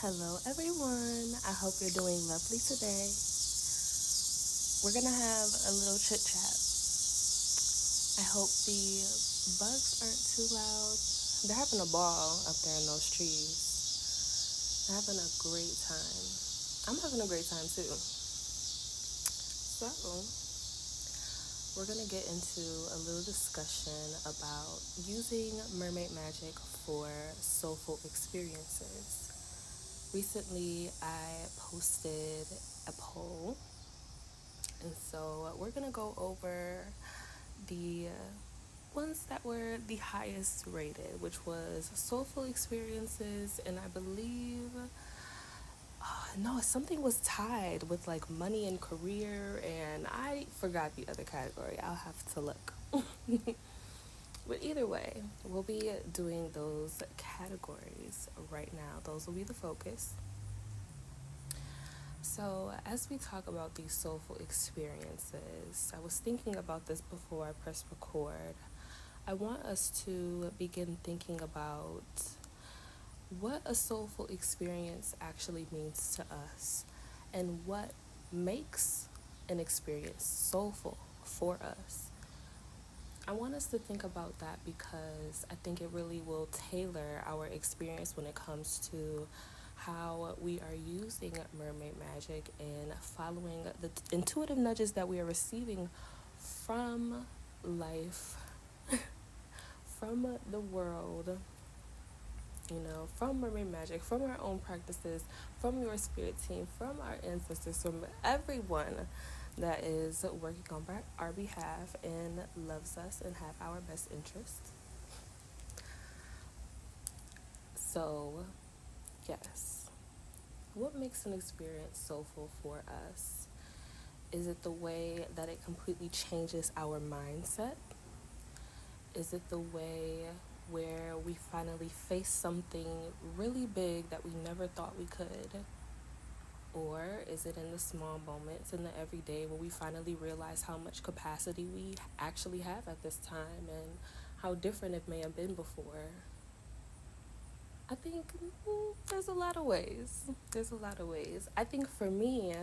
Hello, everyone. I hope you're doing lovely today. We're gonna have a little chit chat. I hope the bugs aren't too loud. They're having a ball up there in those trees. They're having a great time. I'm having a great time too. So, we're gonna get into a little discussion about using mermaid magic for soulful experiences. Recently, I posted a poll, and so we're gonna go over the ones that were the highest rated, which was soulful experiences, and I believe no, something was tied with like money and career, and I forgot the other category. I'll have to look. But either way, we'll be doing those categories right now. Those will be the focus. So, as we talk about these soulful experiences, I was thinking about this before I pressed record. I want us to begin thinking about what a soulful experience actually means to us and what makes an experience soulful for us. I want us to think about that because I think it really will tailor our experience when it comes to how we are using mermaid magic and following the intuitive nudges that we are receiving from life, from the world, from mermaid magic, from our own practices, from your spirit team, from our ancestors, from everyone that is working on our behalf and loves us and have our best interests. So, yes, what makes an experience soulful for us? Is it the way that it completely changes our mindset? Is it the way where we finally face something really big that we never thought we could? Or is it in the small moments, in the everyday, where we finally realize how much capacity we actually have at this time and how different it may have been before? I think there's a lot of ways. There's a lot of ways. I think for me,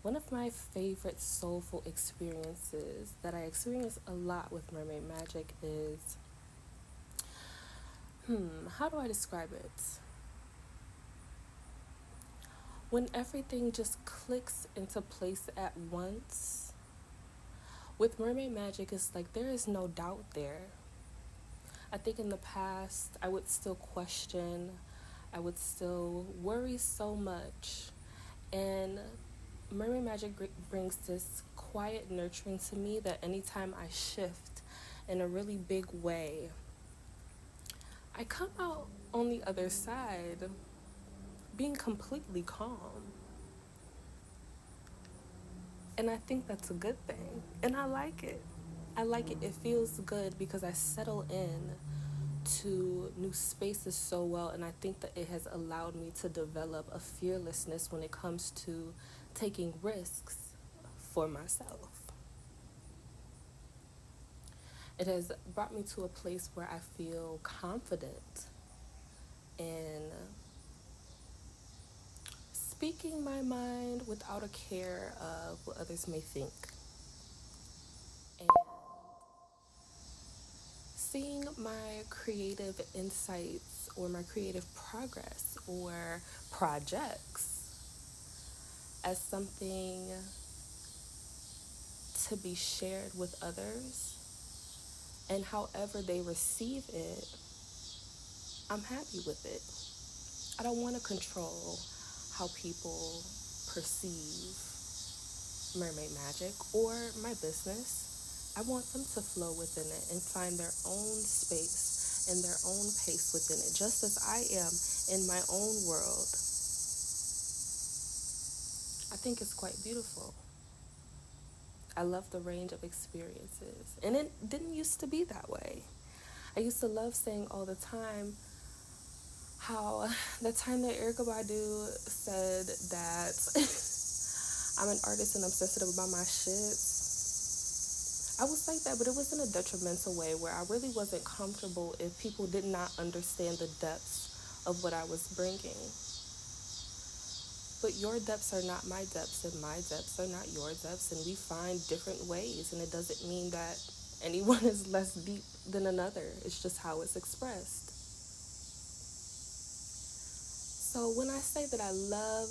one of my favorite soulful experiences that I experience a lot with mermaid magic is, how do I describe it? When everything just clicks into place at once. With mermaid magic, it's like there is no doubt there. I think in the past, I would still question, I would still worry so much. And mermaid magic brings this quiet nurturing to me that anytime I shift in a really big way, I come out on the other side being completely calm. And I think that's a good thing. And I like it. I like it. It feels good because I settle in to new spaces so well, and I think that it has allowed me to develop a fearlessness when it comes to taking risks for myself. It has brought me to a place where I feel confident in speaking my mind without a care of what others may think. And seeing my creative insights or my creative progress or projects as something to be shared with others, and however they receive it, I'm happy with it. I don't want to control how people perceive mermaid magic or my business. I want them to flow within it and find their own space and their own pace within it, just as I am in my own world. I think it's quite beautiful. I love the range of experiences. And it didn't used to be that way. I used to love saying all the time how the time that Erykah Badu said that I'm an artist and I'm sensitive about my shit, I was like that, but it was in a detrimental way where I really wasn't comfortable if people did not understand the depths of what I was bringing. But your depths are not my depths, and my depths are not your depths, and we find different ways, and it doesn't mean that anyone is less deep than another. It's just how it's expressed. So when I say that I love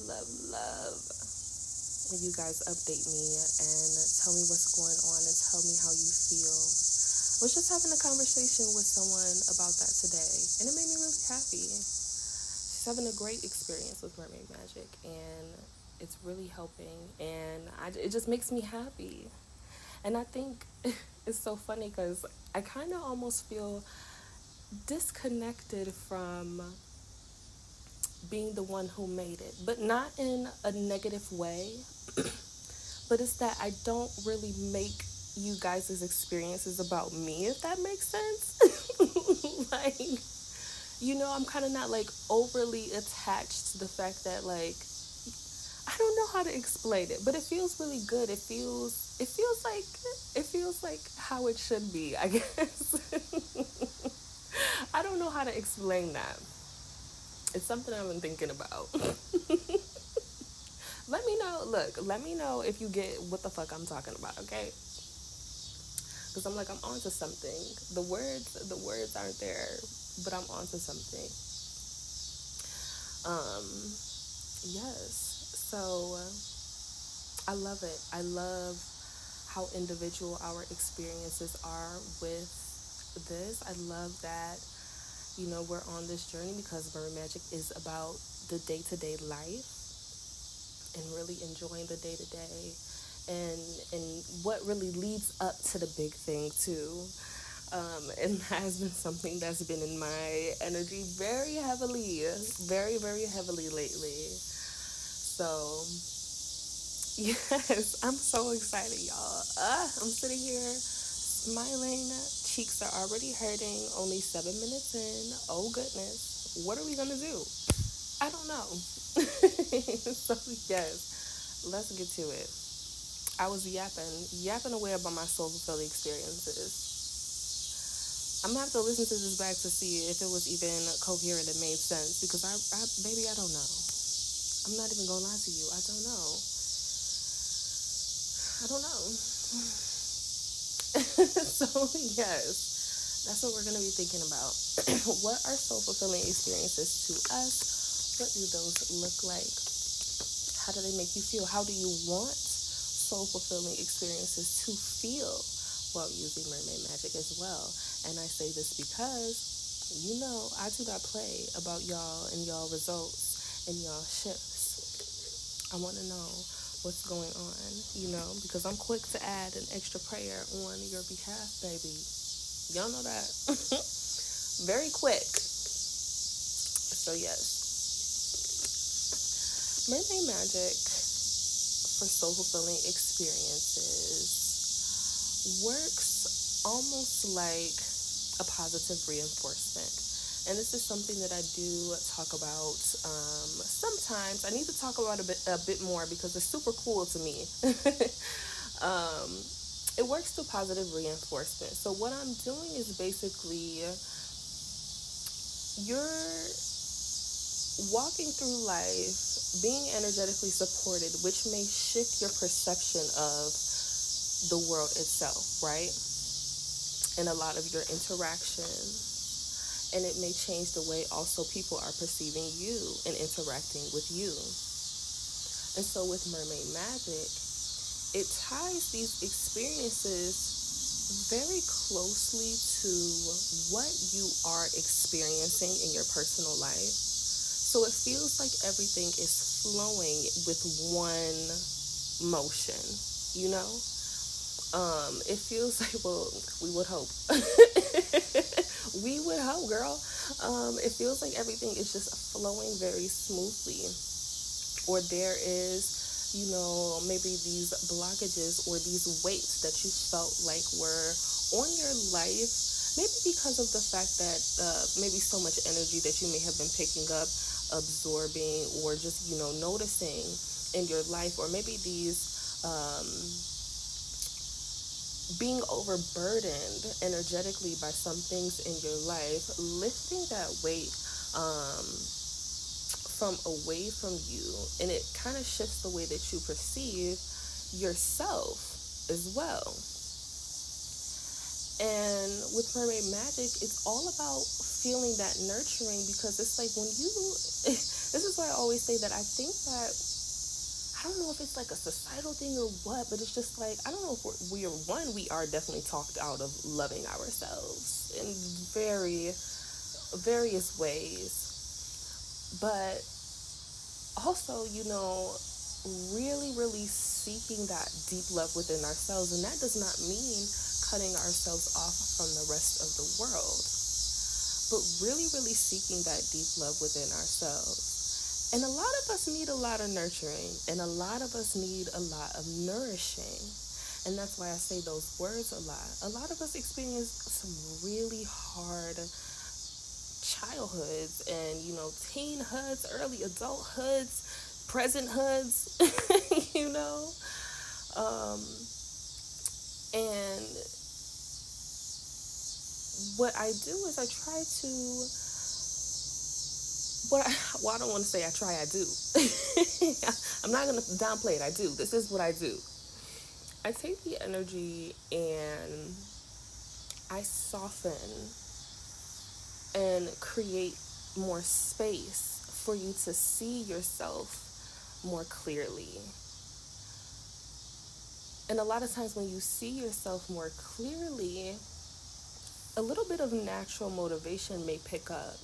when you guys update me and tell me what's going on and tell me how you feel, I was just having a conversation with someone about that today, and it made me really happy. She's having a great experience with Mermaid Magic, and it's really helping, and it just makes me happy. And I think it's so funny because I kind of almost feel disconnected from being the one who made it, but not in a negative way. But it's that I don't really make you guys' experiences about me, if that makes sense. Like, I'm kind of not like overly attached to the fact that, like, I don't know how to explain it, but it feels really good. It feels like how it should be, I guess. I don't know how to explain that. It's something I've been thinking about. Let me know if you get what the fuck I'm talking about, okay? Because I'm onto something. The words aren't there, but I'm onto something. Um, yes. So I love it. I love how individual our experiences are with this. I love that, we're on this journey because Mermaid Magic is about the day-to-day life and really enjoying the day-to-day and what really leads up to the big thing too. And that has been something that's been in my energy very heavily, very, very heavily lately. So, yes, I'm so excited, y'all. I'm sitting here smiling. Cheeks are already hurting. Only 7 minutes in. Oh, goodness. What are we going to do? I don't know. So, yes, let's get to it. I was yapping away about my soul fulfilling experiences. I'm gonna have to listen to this back to see if it was even coherent and made sense because baby, I don't know. I'm not even gonna lie to you. I don't know. So, yes, that's what we're gonna be thinking about. What are soul fulfilling experiences to us? What do those look like? How do they make you feel? How do you want soul fulfilling experiences to feel while using Mermaid Magic as well? And I say this because, I do not play about y'all and y'all results and y'all shifts. I want to know what's going on, because I'm quick to add an extra prayer on your behalf, baby. Y'all know that. Very quick. So, yes. Mermaid Magic for soul fulfilling experiences works almost like a positive reinforcement. And this is something that I do talk about sometimes. I need to talk about a bit more because it's super cool to me. It works through positive reinforcement. So what I'm doing is basically you're walking through life being energetically supported, which may shift your perception of the world itself, right? And a lot of your interaction. And it may change the way also people are perceiving you and interacting with you. And so with Mermaid Magic, it ties these experiences very closely to what you are experiencing in your personal life. So it feels like everything is flowing with one motion, It feels like, well, we would hope. We would hope, girl. It feels like everything is just flowing very smoothly. Or there is, maybe these blockages or these weights that you felt like were on your life. Maybe because of the fact that maybe so much energy that you may have been picking up, absorbing, or just, noticing in your life. Or maybe these being overburdened energetically by some things in your life, lifting that weight from away from you, and it kind of shifts the way that you perceive yourself as well. And with Mermaid Magic, it's all about feeling that nurturing, because it's like when you, this is why I always say that I think that, I don't know if it's like a societal thing or what, but it's just like, I don't know if we are definitely talked out of loving ourselves in various ways. But also, really, really seeking that deep love within ourselves. And that does not mean cutting ourselves off from the rest of the world, but really, really seeking that deep love within ourselves. And a lot of us need a lot of nurturing, and a lot of us need a lot of nourishing. And that's why I say those words a lot. A lot of us experience some really hard childhoods and, teenhoods, early adulthoods, presenthoods, and what I do is I try to, I don't want to say I try, I do. I'm not going to downplay it, I do. This is what I do. I take the energy and I soften and create more space for you to see yourself more clearly. And a lot of times when you see yourself more clearly, a little bit of natural motivation may pick up.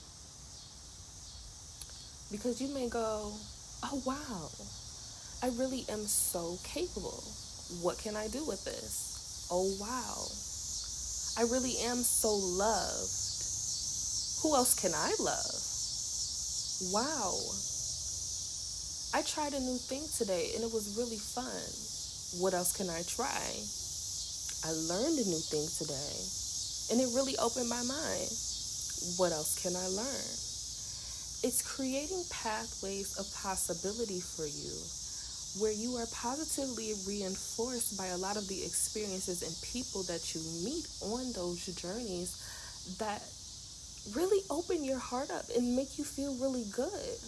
Because you may go, oh wow, I really am so capable. What can I do with this? Oh wow, I really am so loved. Who else can I love? Wow, I tried a new thing today and it was really fun. What else can I try? I learned a new thing today and it really opened my mind. What else can I learn? It's creating pathways of possibility for you, where you are positively reinforced by a lot of the experiences and people that you meet on those journeys that really open your heart up and make you feel really good.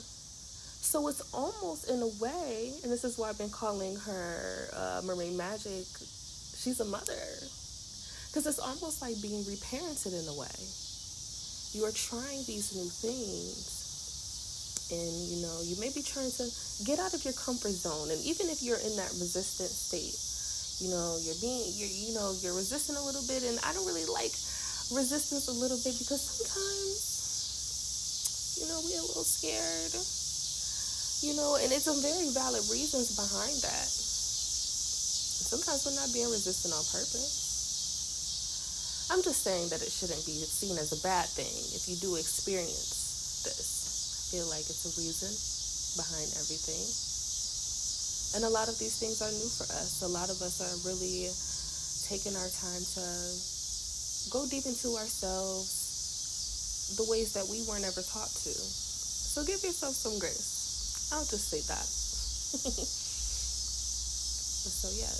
So it's almost, in a way, and this is why I've been calling her Mermaid Magick, she's a mother. Because it's almost like being reparented in a way. You are trying these new things. And, you may be trying to get out of your comfort zone. And even if you're in that resistant state, you're resisting a little bit. And I don't really like resistance a little bit, because sometimes, we're a little scared, and it's some very valid reasons behind that. Sometimes we're not being resistant on purpose. I'm just saying that it shouldn't be seen as a bad thing if you do experience this. I feel like it's a reason behind everything. And a lot of these things are new for us. A lot of us are really taking our time to go deep into ourselves the ways that we weren't ever taught to. So give yourself some grace. I'll just say that. So yeah.